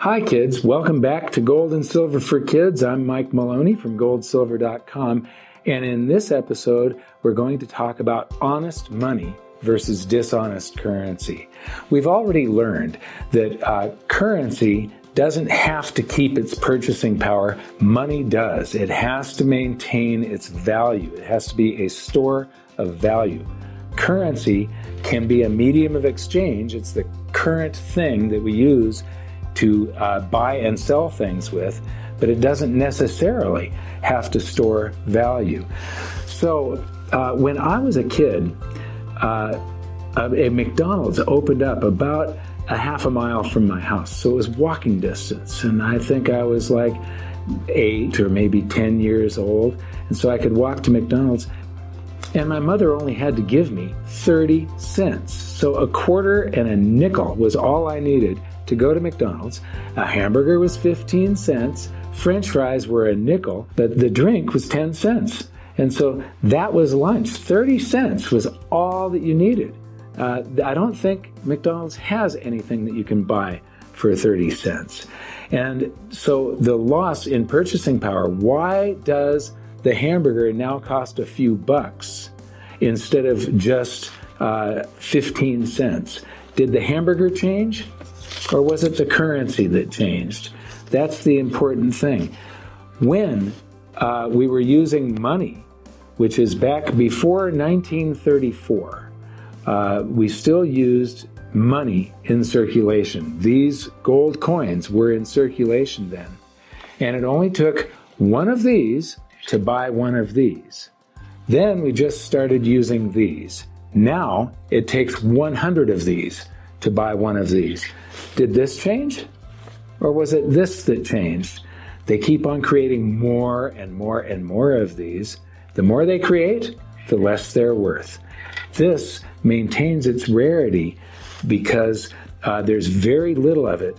Hi kids, welcome back to Gold and Silver for Kids. I'm Mike Maloney from goldsilver.com, and in this episode we're going to talk about honest money versus dishonest currency. We've already learned that currency doesn't have to keep its purchasing power. Money does. It has to maintain its value. It has to be a store of value. Currency can be a medium of exchange. It's the current thing that we use to buy and sell things with, but it doesn't necessarily have to store value. So when I was a kid, a McDonald's opened up about a half a mile from my house. So it was walking distance. And I think I was like 8 or maybe 10 years old. And so I could walk to McDonald's. And my mother only had to give me 30 cents. So a quarter and a nickel was all I needed to go to McDonald's. A hamburger was 15 cents. French fries were a nickel, but the drink was 10 cents. And so that was lunch. 30 cents was all that you needed. I don't think McDonald's has anything that you can buy for 30 cents. And so the loss in purchasing power, why does the hamburger now cost a few bucks instead of just 15 cents? Did the hamburger change, or was it the currency that changed? That's the important thing. When we were using money, which is back before 1934, we still used money in circulation. These gold coins were in circulation then. And it only took one of these to buy one of these. Then we just started using these. Now it takes 100 of these to buy one of these. Did this change? Or was it this that changed? They keep on creating more and more and more of these. The more they create, the less they're worth. This maintains its rarity because there's very little of it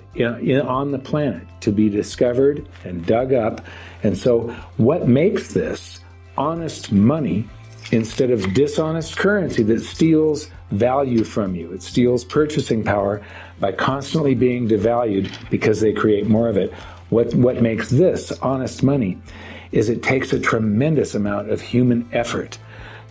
on the planet to be discovered and dug up. And so what makes this honest money instead of dishonest currency that steals value from you? It steals purchasing power by constantly being devalued because they create more of it. What makes this honest money is it takes a tremendous amount of human effort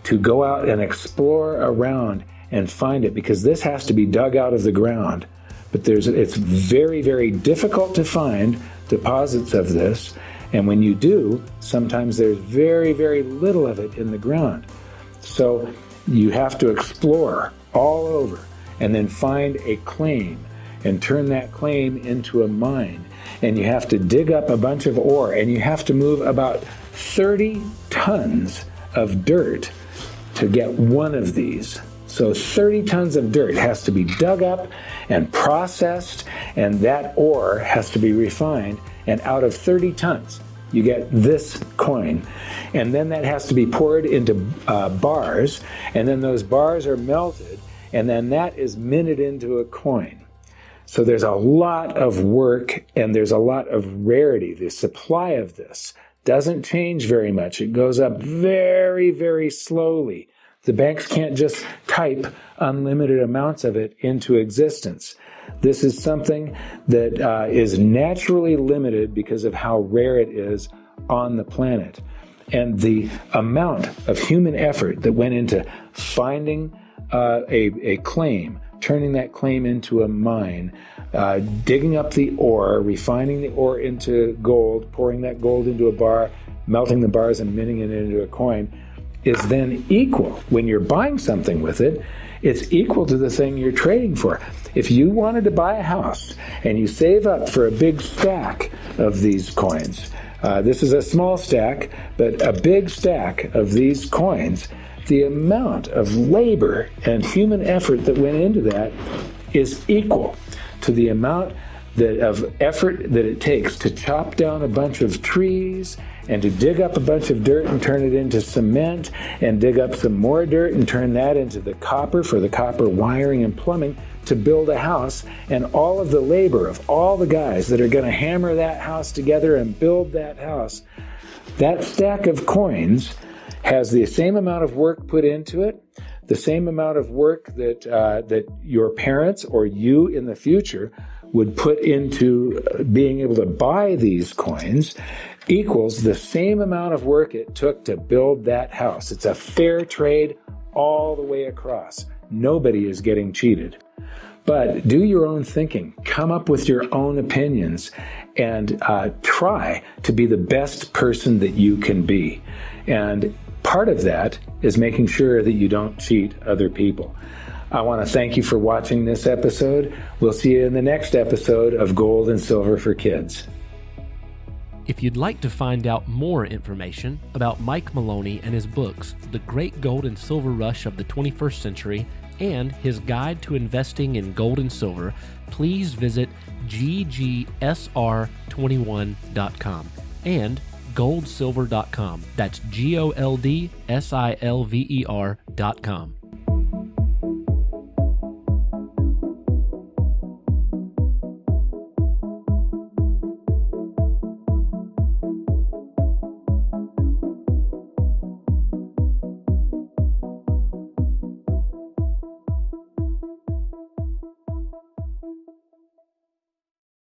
to go out and explore around and find it, because this has to be dug out of the ground. But it's very, very difficult to find deposits of this. And when you do, sometimes there's very, very little of it in the ground. So you have to explore all over and then find a claim and turn that claim into a mine. And you have to dig up a bunch of ore, and you have to move about 30 tons of dirt to get one of these. So 30 tons of dirt has to be dug up and processed, and that ore has to be refined. And out of 30 tons, you get this coin. And then that has to be poured into bars, and then those bars are melted, and then that is minted into a coin. So there's a lot of work, and there's a lot of rarity. The supply of this doesn't change very much. It goes up very, very slowly. The banks can't just type unlimited amounts of it into existence. This is something that is naturally limited because of how rare it is on the planet. And the amount of human effort that went into finding a claim, turning that claim into a mine, digging up the ore, refining the ore into gold, pouring that gold into a bar, melting the bars and minting it into a coin, is then equal, when you're buying something with it, it's equal to the thing you're trading for. If you wanted to buy a house and you save up for a big stack of these coins, this is a small stack, but a big stack of these coins, the amount of labor and human effort that went into that is equal to the amount of effort that it takes to chop down a bunch of trees and to dig up a bunch of dirt and turn it into cement, and dig up some more dirt and turn that into the copper for the copper wiring and plumbing to build a house, and all of the labor of all the guys that are going to hammer that house together and build that house. That stack of coins has the same amount of work put into it, the same amount of work that your parents or you in the future would put into being able to buy these coins equals the same amount of work it took to build that house. It's a fair trade all the way across. Nobody is getting cheated. But do your own thinking, come up with your own opinions, and try to be the best person that you can be. And part of that is making sure that you don't cheat other people. I want to thank you for watching this episode. We'll see you in the next episode of Gold and Silver for Kids. If you'd like to find out more information about Mike Maloney and his books, The Great Gold and Silver Rush of the 21st Century, and his Guide to Investing in Gold and Silver, please visit ggsr21.com and goldsilver.com. That's goldsilver.com.